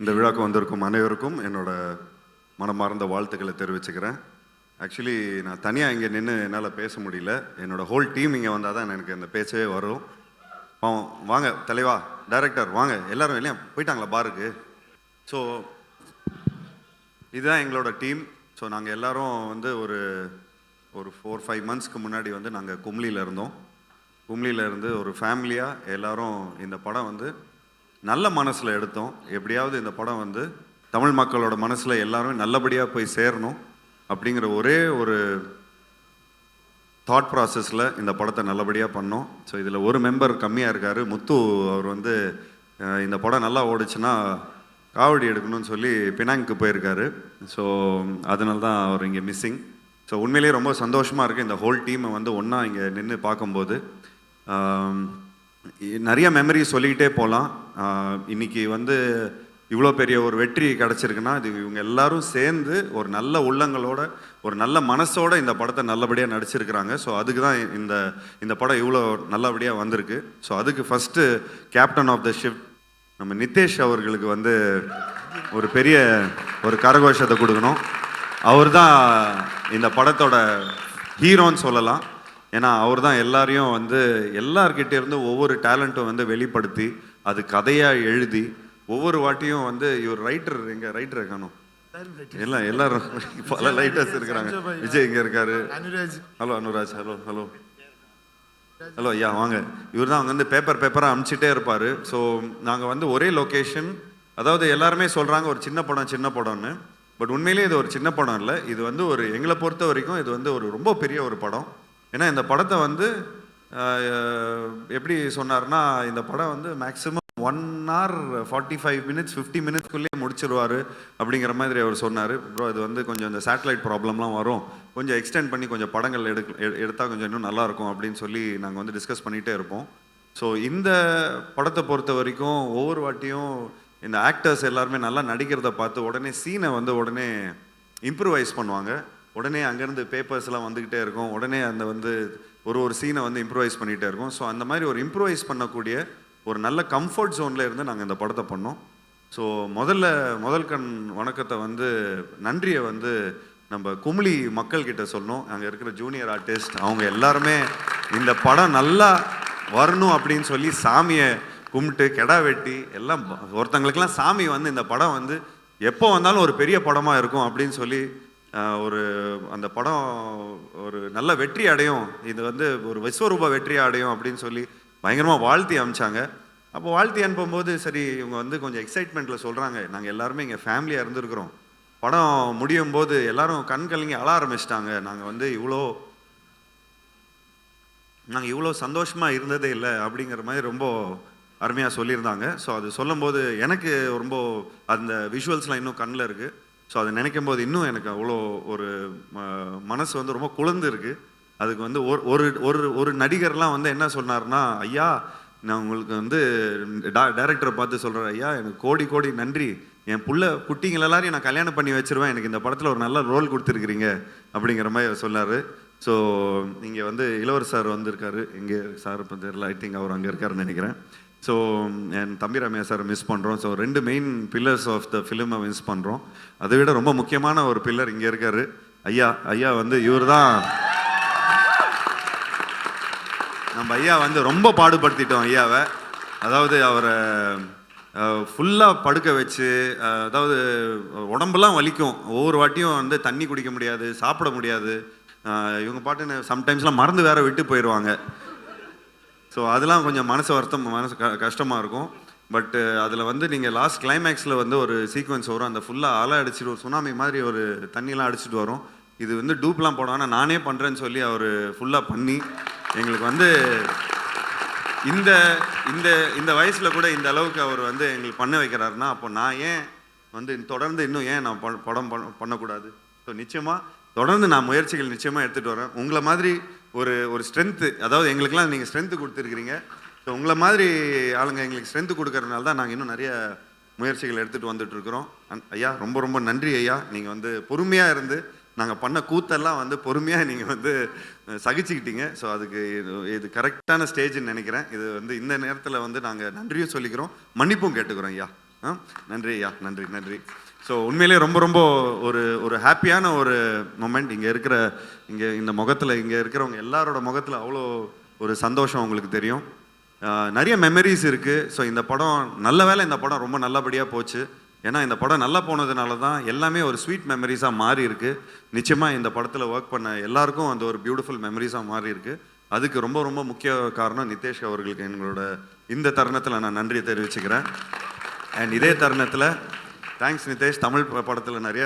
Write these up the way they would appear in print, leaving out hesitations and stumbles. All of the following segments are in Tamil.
இந்த விழாக்கு வந்திருக்கும் அனைவருக்கும் என்னோட மனமார்ந்த வாழ்த்துக்களை தெரிவிச்சுக்கிறேன். ஆக்சுவலி நான் தனியாக இங்கே நின்று என்னால் பேச முடியல. என்னோட ஹோல் டீம் இங்கே வந்தால் தான் எனக்கு அந்த பேச்சவே வரும். வாங்க தலைவா, டைரக்டர் வாங்க, எல்லோரும் இல்லையா போயிட்டாங்களா பாருக்கு? ஸோ இதுதான் எங்களோட டீம். ஸோ நாங்கள் எல்லோரும் வந்து ஒரு 4-5 மந்த்ஸ்க்கு முன்னாடி வந்து நாங்கள் கும்ளியில் இருந்தோம். கும்ளியில் இருந்து ஒரு ஃபேமிலியாக எல்லோரும் இந்த படம் வந்து நல்ல மனசில் எடுத்தோம். எப்படியாவது இந்த படம் வந்து தமிழ் மக்களோட மனசில் எல்லாருமே நல்லபடியாக போய் சேரணும் அப்படிங்கிற ஒரே ஒரு தாட் ப்ராசஸில் இந்த படத்தை நல்லபடியாக பண்ணோம். ஸோ இதில் ஒரு மெம்பர் கம்மியாக இருக்கார், முத்து. அவர் வந்து இந்த படம் நல்லா ஓடிச்சுன்னா காவடி எடுக்கணும்னு சொல்லி பினாங்க்கு போயிருக்காரு. ஸோ அதனால தான் அவர் இங்கே மிஸ்ஸிங். ஸோ உண்மையிலேயே ரொம்ப சந்தோஷமாக இருக்குது இந்த ஹோல் டீமை வந்து ஒன்றா இங்கே நின்று பார்க்கும்போது. நிறைய மெமரி சொல்லிக்கிட்டே போகலாம். இன்றைக்கி வந்து இவ்வளோ பெரிய ஒரு வெற்றி கிடச்சிருக்குன்னா இது இவங்க எல்லாரும் சேர்ந்து ஒரு நல்ல உள்ளங்களோட ஒரு நல்ல மனசோட இந்த படத்தை நல்லபடியாக நடிச்சிருக்கிறாங்க. ஸோ அதுக்கு தான் இந்த படம் இவ்வளோ நல்லபடியாக வந்திருக்கு. ஸோ அதுக்கு first captain of the ship நம்ம நிதேஷ் அவர்களுக்கு வந்து ஒரு பெரிய ஒரு கரகோஷத்தை கொடுக்கணும். அவர் தான் இந்த படத்தோட ஹீரோன்னு சொல்லலாம். ஏன்னா அவர் தான் எல்லாரையும் வந்து எல்லார்கிட்ட இருந்து ஒவ்வொரு டேலண்ட்டும் வந்து வெளிப்படுத்தி அது கதையாக எழுதி ஒவ்வொரு வாட்டியும் வந்து இவர் ரைட்டர், எங்கள் ரைட்டரை காணும் எல்லாரும் பல ரைட்டர்ஸ் இருக்கிறாங்க. விஜய் இங்கே இருக்காரு. ஹலோ அனுராஜ், ஹலோ ஐயா வாங்க. இவர் தான் அவங்க வந்து பேப்பராக அனுப்பிச்சிட்டே இருப்பார். ஸோ நாங்கள் வந்து ஒரே லொக்கேஷன், அதாவது எல்லாருமே சொல்கிறாங்க ஒரு சின்ன படம்னு. பட் உண்மையிலேயே இது ஒரு சின்ன படம் இல்லை. இது வந்து ஒரு எங்களை பொறுத்த வரைக்கும் இது வந்து ஒரு ரொம்ப பெரிய ஒரு படம். ஏன்னா இந்த படத்தை வந்து எப்படி சொன்னார்னா, இந்த படம் வந்து மேக்ஸிமம் 1 hour 45 minutes 50 minutesக்குள்ளேயே முடிச்சிருவார் அப்படிங்கிற மாதிரி அவர் சொன்னார். ப்ரோ இது வந்து கொஞ்சம் இந்த சேட்டலைட் ப்ராப்ளம்லாம் வரும், கொஞ்சம் எக்ஸ்டெண்ட் பண்ணி கொஞ்சம் படங்கள் எடுத்தால் கொஞ்சம் இன்னும் நல்லாயிருக்கும் அப்படின்னு சொல்லி நாங்கள் வந்து டிஸ்கஸ் பண்ணிகிட்டே இருப்போம். ஸோ இந்த படத்தை பொறுத்த வரைக்கும் ஒவ்வொரு வாட்டியும் இந்த ஆக்டர்ஸ் எல்லாருமே நல்லா நடிக்கிறத பார்த்து உடனே சீனை வந்து உடனே இம்ப்ரூவைஸ் பண்ணுவாங்க. உடனே அங்கேருந்து பேப்பர்ஸ்லாம் வந்துக்கிட்டே இருக்கும். உடனே அந்த வந்து ஒரு சீனை வந்து இம்ப்ரூவைஸ் பண்ணிகிட்டே இருக்கும். ஸோ அந்த மாதிரி ஒரு இம்ப்ரூவைஸ் பண்ணக்கூடிய ஒரு நல்ல கம்ஃபர்ட் ஜோனில் இருந்து நாங்கள் இந்த படத்தை பண்ணோம். ஸோ முதல் கண் வணக்கத்தை வந்து நன்றியை வந்து நம்ம கும்ளி மக்கள்கிட்ட சொன்னோம். அங்கே இருக்கிற ஜூனியர் ஆர்டிஸ்ட் அவங்க எல்லாருமே இந்த படம் நல்லா வரணும் அப்படின்னு சொல்லி சாமியை கும்பிட்டு கெடா வெட்டி எல்லாம் ஒருத்தங்களுக்கெல்லாம் சாமி வந்து இந்த படம் வந்து எப்போ வந்தாலும் ஒரு பெரிய படமாக இருக்கும் அப்படின்னு சொல்லி அந்த படம் ஒரு நல்ல வெற்றி அடையும், இது வந்து ஒரு விஸ்வரூப வெற்றி அடையும் அப்படின்னு சொல்லி பயங்கரமாக வாழ்த்தி அனுப்பிச்சாங்க. அப்போ வாழ்த்தி அனுப்பும்போது சரி இவங்க வந்து கொஞ்சம் எக்ஸைட்மெண்ட்டில் சொல்கிறாங்க, நாங்கள் எல்லாருமே இங்கே ஃபேமிலியாக இருந்துருக்குறோம், படம் முடியும் போது எல்லாரும் கண் கலங்கி அழ ஆரம்பிச்சிட்டாங்க, நாங்கள் வந்து இவ்வளோ சந்தோஷமாக இருந்ததே இல்லை அப்படிங்கிற மாதிரி ரொம்ப அருமையாக சொல்லியிருந்தாங்க. ஸோ அது சொல்லும்போது எனக்கு ரொம்ப அந்த விஷுவல்ஸ்லாம் இன்னும் கண்ணில் இருக்குது. ஸோ அதை நினைக்கும் போது இன்னும் எனக்கு அவ்வளோ ஒரு மனசு வந்து ரொம்ப குளிர்ந்து இருக்குது. அதுக்கு வந்து ஒரு நடிகர்லாம் வந்து என்ன சொன்னார்னா, ஐயா நான் உங்களுக்கு வந்து டைரக்டரை பார்த்து சொல்கிறேன், ஐயா எனக்கு கோடி நன்றி, என் குட்டிங்கள் எல்லாரையும் நான் கல்யாணம் பண்ணி வச்சிருவேன், எனக்கு இந்த படத்தில் ஒரு நல்ல ரோல் கொடுத்துருக்குறீங்க அப்படிங்கிற மாதிரி சொன்னார். ஸோ இங்கே வந்து இளவர் சார் வந்திருக்காரு, இங்கே சார் இப்போ தெரியல, ஐ திங்க் அவர் அங்கே இருக்காருன்னு நினைக்கிறேன். ஸோ என் தம்பி ரம்யா சார் மிஸ் பண்ணுறோம். So 2 main pillars of the ஃபிலிமை மிஸ் பண்ணுறோம். அதை விட ரொம்ப முக்கியமான ஒரு பில்லர் இங்கே இருக்கார் ஐயா வந்து இவர் தான் நம்ம ஐயா வந்து ரொம்ப பாடுபடுத்திட்டோம் ஐயாவை. அதாவது அவரை ஃபுல்லாக படுக்க வச்சு, அதாவது உடம்புலாம் வலிக்கும், ஒவ்வொரு வாட்டியும் வந்து தண்ணி குடிக்க முடியாது, சாப்பிட முடியாது, இவங்க பாட்டுன்னு சம்டைம்ஸ்லாம் மறந்து வேற விட்டு போயிடுவாங்க. ஸோ அதெல்லாம் கொஞ்சம் மனசு கஷ்டமாக இருக்கும். பட் அதில் வந்து நீங்கள் லாஸ்ட் கிளைமேக்ஸில் வந்து ஒரு சீக்வன்ஸ் வரும், அந்த ஃபுல்லாக அலை அடிச்சுட்டு ஒரு சுனாமி மாதிரி ஒரு தண்ணியெலாம் அடிச்சுட்டு வரும். இது வந்து டூப்லாம் போடாம நானே பண்ணுறேன்னு சொல்லி அவர் ஃபுல்லாக பண்ணி எங்களுக்கு வந்து இந்த வயசில் கூட இந்த அளவுக்கு அவர் வந்து எங்களுக்கு பண்ண வைக்கிறாருன்னா, அப்போ நான் ஏன் வந்து தொடர்ந்து இன்னும் ஏன் நான் படம் பண்ணக்கூடாது? ஸோ நிச்சயமாக தொடர்ந்து நான் முயற்சிகள் நிச்சயமாக எடுத்துகிட்டு வரேன். உங்களை மாதிரி ஒரு ஸ்ட்ரென்த்து, அதாவது எங்களுக்கெல்லாம் நீங்கள் ஸ்ட்ரென்த்து கொடுத்துருக்கிறீங்க. ஸோ உங்களை மாதிரி ஆளுங்க எங்களுக்கு ஸ்ட்ரென்த்து கொடுக்கறதுனால தான் நாங்கள் இன்னும் நிறைய முயற்சிகள் எடுத்துகிட்டு வந்துட்டுருக்குறோம். ஐயா ரொம்ப நன்றி ஐயா. நீங்கள் வந்து பொறுமையாக இருந்து நாங்கள் பண்ண கூத்தெல்லாம் வந்து பொறுமையாக நீங்கள் வந்து சகிச்சுக்கிட்டீங்க. ஸோ அதுக்கு இது கரெக்டான ஸ்டேஜ்னு நினைக்கிறேன். இது வந்து இந்த நேரத்தில் வந்து நாங்கள் நன்றியும் சொல்லிக்கிறோம், மன்னிப்பும் கேட்டுக்கிறோம் ஐயா. நன்றி ஐயா, நன்றி நன்றி. ஸோ உண்மையிலேயே ரொம்ப ரொம்ப ஒரு ஒரு ஹாப்பியான ஒரு மொமெண்ட். இங்கே இந்த முகத்தில் இங்கே இருக்கிறவங்க எல்லாரோட முகத்தில் அவ்வளோ ஒரு சந்தோஷம் உங்களுக்கு தெரியும். நிறைய மெமரிஸ் இருக்குது. ஸோ இந்த படம் நல்ல வேளை இந்த படம் ரொம்ப நல்லபடியாக போச்சு. ஏன்னா இந்த படம் நல்லா போனதுனால தான் எல்லாமே ஒரு ஸ்வீட் மெமரிஸாக மாறி இருக்கு. நிச்சயமாக இந்த படத்தில் ஒர்க் பண்ண எல்லாருக்கும் அந்த ஒரு பியூட்டிஃபுல் மெமரிஸாக மாறி இருக்கு. அதுக்கு ரொம்ப ரொம்ப முக்கிய காரணம் நிதேஷ் அவர்களுக்கு எங்களோட இந்த தருணத்தில் நான் நன்றியை தெரிவிச்சுக்கிறேன். அண்ட் இதே தருணத்தில் தேங்க்ஸ் நிதேஷ். தமிழ் படத்தில் நிறைய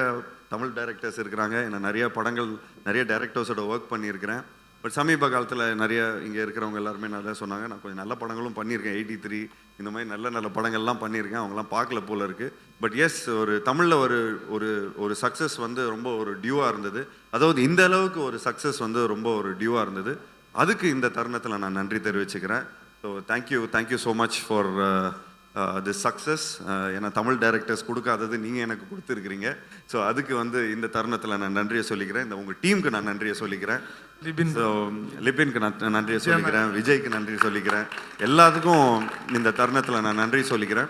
தமிழ் டைரக்டர்ஸ் இருக்கிறாங்க. நான் நிறைய படங்கள் நிறைய டைரக்டர்ஸோட ஒர்க் பண்ணியிருக்கிறேன். பட் சமீப காலத்தில் நிறைய இங்கே இருக்கிறவங்க எல்லாருமே நல்லா சொன்னாங்க. நான் கொஞ்சம் நல்ல படங்களும் பண்ணியிருக்கேன். 83 இந்த மாதிரி நல்ல நல்ல படங்கள்லாம் பண்ணியிருக்கேன். அவங்களாம் பார்க்கல போல இருக்குது. பட் எஸ், ஒரு தமிழில் ஒரு ஒரு ஒரு சக்ஸஸ் வந்து ரொம்ப ஒரு டியூவாக இருந்தது. அதாவது இந்த அளவுக்கு ஒரு சக்ஸஸ் வந்து ரொம்ப ஒரு டியூவாக இருந்தது. அதுக்கு இந்த தருணத்தில் நான் நன்றி தெரிவிச்சுக்கிறேன். So thank you so much for this success. ஏன்னா தமிழ் டைரக்டர்ஸ் கொடுக்காதது நீங்கள் எனக்கு கொடுத்துருக்கிறீங்க. ஸோ அதுக்கு வந்து இந்த தருணத்தில் நான் நன்றியை சொல்லிக்கிறேன். இந்த உங்கள் டீமுக்கு நான் நன்றியை சொல்லிக்கிறேன். ஸோ லிபின்க்கு நான் நன்றியை சொல்லிக்கிறேன். விஜய்க்கு நன்றி சொல்லிக்கிறேன். எல்லாத்துக்கும் இந்த தருணத்தில் நான் நன்றி சொல்லிக்கிறேன்.